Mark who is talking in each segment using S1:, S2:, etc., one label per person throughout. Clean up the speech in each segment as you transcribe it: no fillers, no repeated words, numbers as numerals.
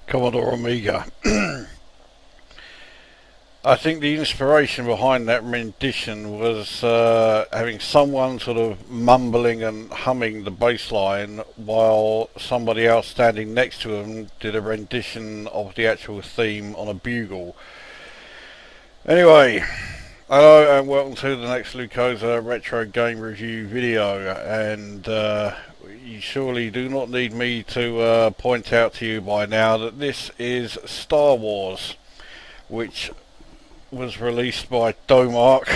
S1: Commodore Amiga. I think the inspiration behind that rendition was having someone sort of mumbling and humming the bass line while somebody else standing next to them did a rendition of the actual theme on a bugle. Anyway, hello and welcome to the next Lukozer retro game review video, and you surely do not need me to point out to you by now that this is Star Wars, which was released by Domark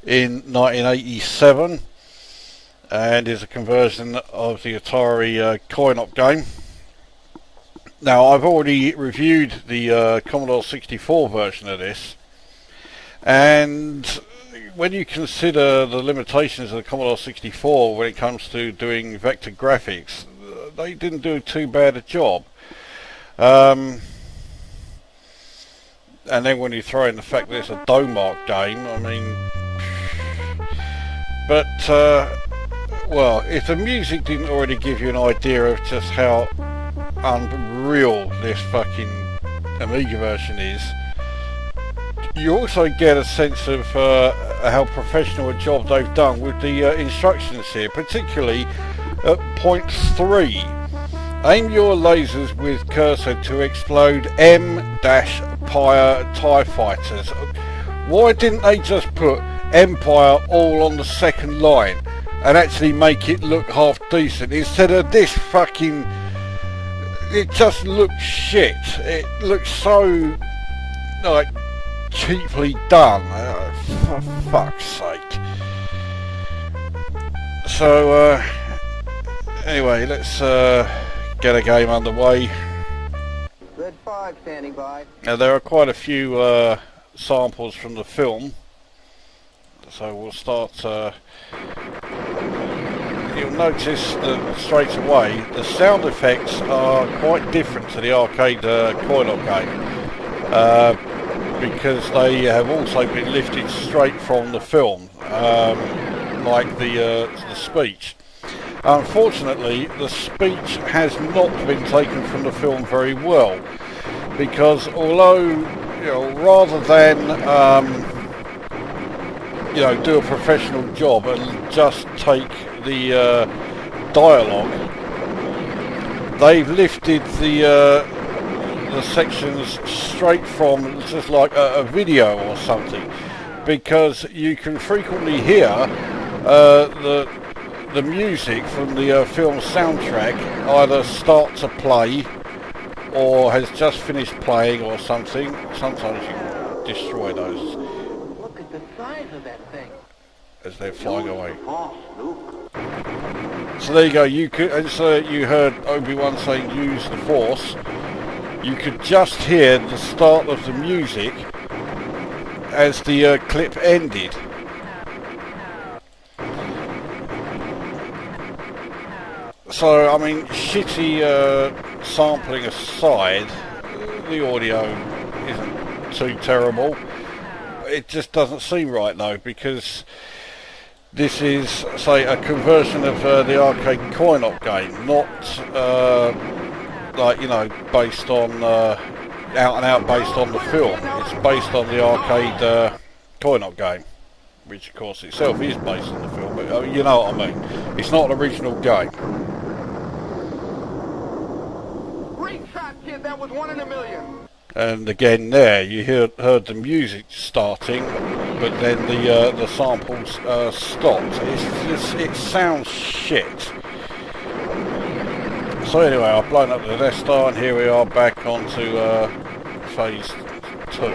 S1: in 1987 and is a conversion of the Atari coin-op game. Now, I've already reviewed the Commodore 64 version of this, and when you consider the limitations of the Commodore 64 when it comes to doing vector graphics, they didn't do too bad a job. And then when you throw in the fact that it's a Domark game, I mean... But, well, if the music didn't already give you an idea of just how unreal this fucking Amiga version is, you also get a sense of how professional a job they've done with the instructions here, particularly at point 3. Aim your lasers with cursor to explode M-Empire TIE fighters. Why didn't they just put Empire all on the second line and actually make it look half decent instead of this fucking... It just looks shit. It looks so, like, cheaply done. For fuck's sake. So, anyway, let's get a game underway.
S2: Red 5 standing by.
S1: Now, there are quite a few samples from the film, so we'll start. You'll notice that straight away the sound effects are quite different to the arcade coin-op game, because they have also been lifted straight from the film, like the speech. Unfortunately, the speech has not been taken from the film very well, because although, you know, rather than you know, do a professional job and just take the dialogue, they've lifted the sections straight from just like a video or something, because you can frequently hear the music from the film soundtrack either start to play or has just finished playing or something. Sometimes you can destroy those.
S2: Look at the size of that thing.
S1: As they're flying away. So there you go. You could, and so you heard Obi-Wan saying use the Force. You could just hear the start of the music as the clip ended. So, I mean, shitty sampling aside, the audio isn't too terrible. It just doesn't seem right though, because this is, say, a conversion of the arcade coin-op game, not like, you know, based on out and out based on the film. It's based on the arcade coin-op game, which of course itself is based on the film, but you know what I mean. It's not an original game.
S2: Great shot, kid. That was 1 in a million.
S1: And again there, you heard the music starting, but then the samples stopped. It sounds shit. So anyway, I've blown up the Death Star, and here we are back onto phase 2.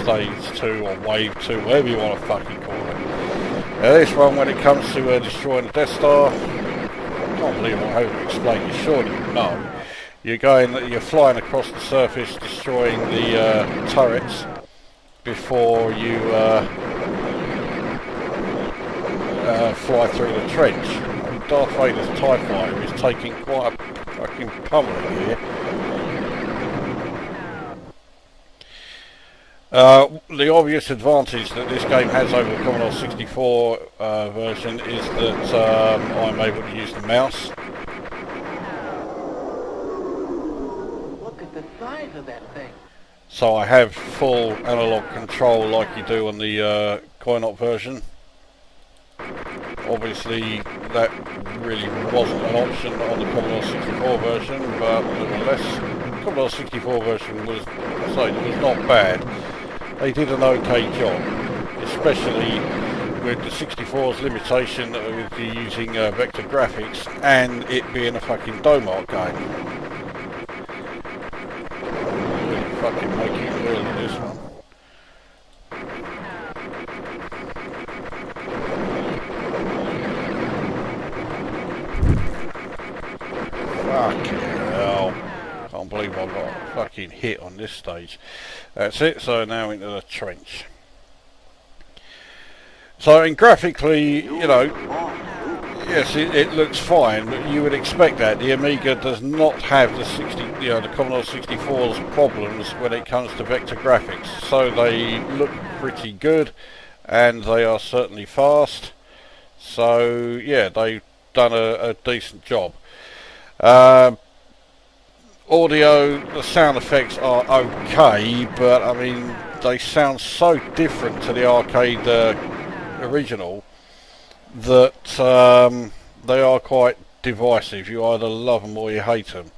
S1: Stage 2 or wave 2, whatever you want to fucking call it. Now this one, when it comes to destroying the Death Star, I can't believe I haven't explained it, surely you know. You're flying across the surface, destroying the turrets before you fly through the trench. I mean, Darth Vader's TIE Fighter is taking quite a fucking pummeling here. The obvious advantage that this game has over the Commodore 64 version is that I'm able to use the mouse.
S2: The size of that thing.
S1: So I have full analog control like you do on the coin-op version. Obviously that really wasn't an option on the Commodore 64 version, but nevertheless the Commodore 64 version was not bad. They did an okay job, especially with the 64's limitation with using vector graphics and it being a fucking Domark game. Fucking make it real in this one. Fucking hell. Can't believe I got a fucking hit on this stage. That's it, so now into the trench. So in graphically, you know, yes, it looks fine, but you would expect that. The Amiga does not have the Commodore 64's problems when it comes to vector graphics. So they look pretty good, and they are certainly fast. So yeah, they've done a decent job. Audio, the sound effects are okay, but I mean they sound so different to the arcade original that they are quite divisive. You either love them or you hate them.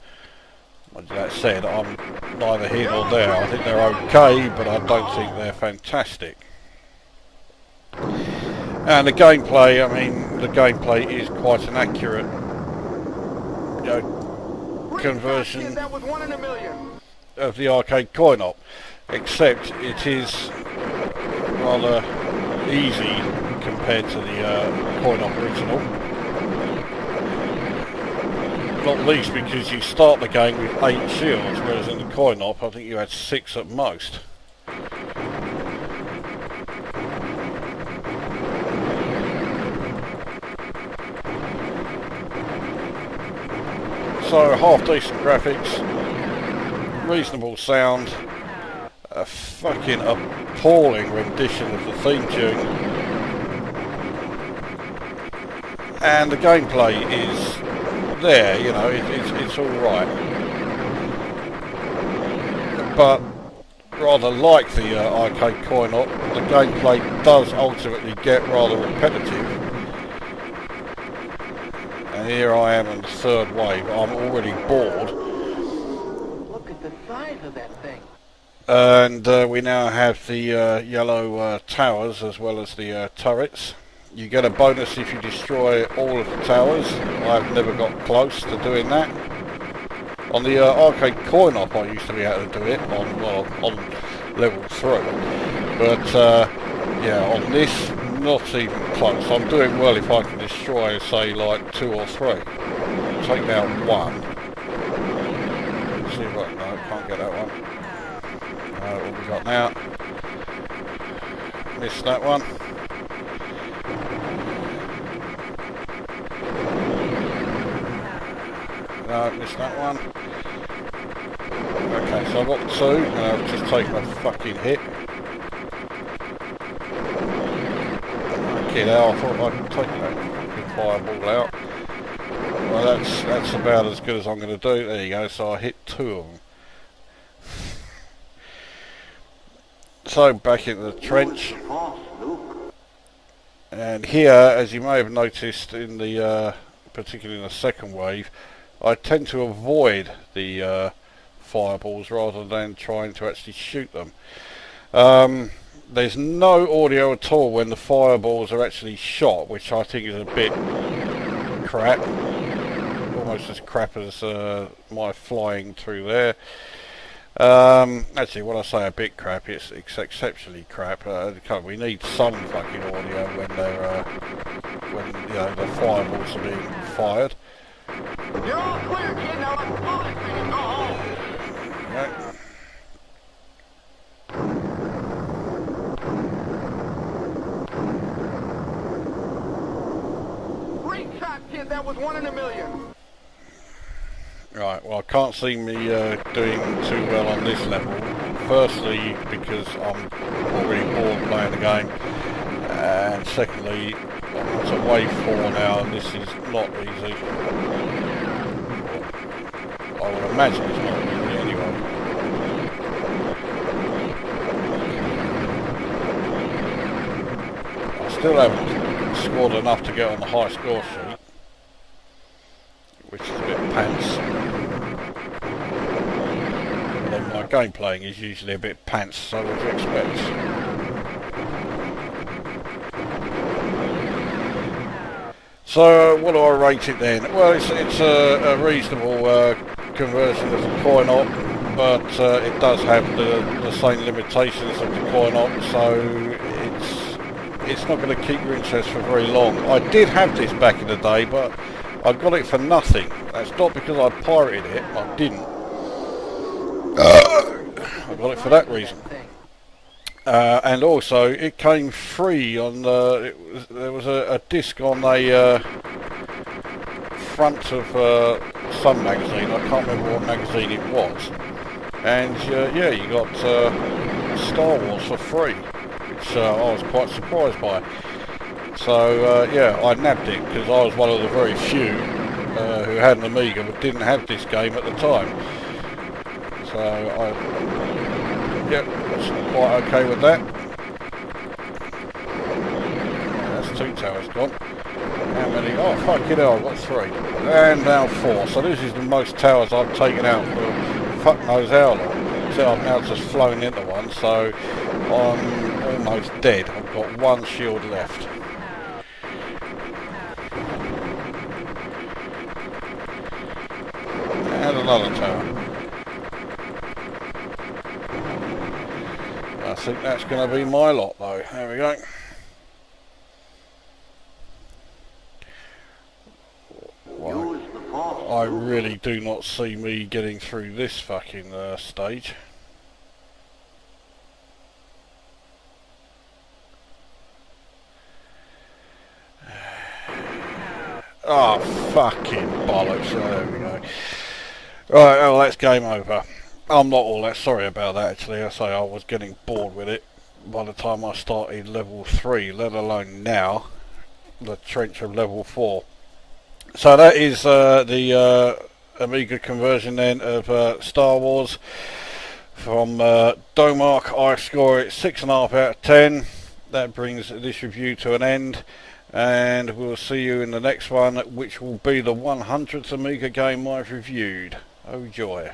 S1: With that said, I'm neither here nor there. I think they're okay, but I don't think they're fantastic. And the gameplay, I mean, the gameplay is quite an accurate, you know, conversion of the arcade coin-op, except it is rather easy compared to the coin-op original. Not least because you start the game with 8 shields, whereas in the coin-op I think you had 6 at most. So half decent graphics, reasonable sound, a fucking appalling rendition of the theme tune, and the gameplay is there, you know, it's alright. But rather like the arcade coin-op, the gameplay does ultimately get rather repetitive. And here I am on the 3rd wave, I'm already bored.
S2: Look at the size of that thing.
S1: And we now have the yellow towers as well as the turrets. You get a bonus if you destroy all of the towers. I've never got close to doing that. On the arcade coin-op I used to be able to do it on level 3. But yeah, on this, not even close. I'm doing well if I can destroy, say, like 2 or 3. Take out 1. See what? No, can't get that one. What we got now? Missed that one. No, missed that one. Okay, so I've got 2, and I've just taken a fucking hit. Okay, now I thought I'd take that fireball out. Well, that's about as good as I'm going to do. There you go, so I hit 2 of them. So, back into the trench. And here, as you may have noticed in the particularly in the second wave, I tend to avoid the fireballs rather than trying to actually shoot them. There's no audio at all when the fireballs are actually shot, which I think is a bit crap. Almost as crap as my flying through there. Actually, when I say a bit crap, it's exceptionally crap. We need some fucking audio when they're when the fireballs are being fired.
S2: You're all clear, kid. Now let's blow this thing and go home.
S1: Right.
S2: Great shot, kid. That was 1 in a million.
S1: Right, well, I can't see me doing too well on this level. Firstly, because I'm already bored playing the game, and secondly, it's a wave 4 now, and this is not easy. I would imagine it's not easy anyway. I still haven't scored enough to get on the high score sheet, which is a bit pants. And my game playing is usually a bit pants, so what do you expect? So what do I rate it then? Well, it's a reasonable conversion of the coin-op, but it does have the same limitations of the coin-op, so it's not going to keep your interest for very long. I did have this back in the day, but I got it for nothing. That's not because I pirated it. I didn't. I got it for that reason. And also, it came free on. There was a disc on a front of some magazine. I can't remember what magazine it was. And yeah, you got Star Wars for free, which I was quite surprised by. So yeah, I nabbed it because I was one of the very few who had an Amiga but didn't have this game at the time. So yeah, was quite okay with that. That's 2 towers gone. How many? Oh fucking hell, I've got 3. And now 4. So this is the most towers I've taken out for fuck knows how long. So I've now just flown into one, so I'm almost dead. I've got 1 shield left. And another tower. I think that's going to be my lot though. There we go. Well, I really do not see me getting through this fucking stage. Oh, fucking bollocks. Oh, there we go. Right, well, that's game over. I'm not all that sorry about that, actually. I say I was getting bored with it by the time I started level 3, let alone now, the trench of level 4. So that is the Amiga conversion then of Star Wars from Domark. I score it 6.5 out of 10. That brings this review to an end, and we'll see you in the next one, which will be the 100th Amiga game I've reviewed. Oh joy.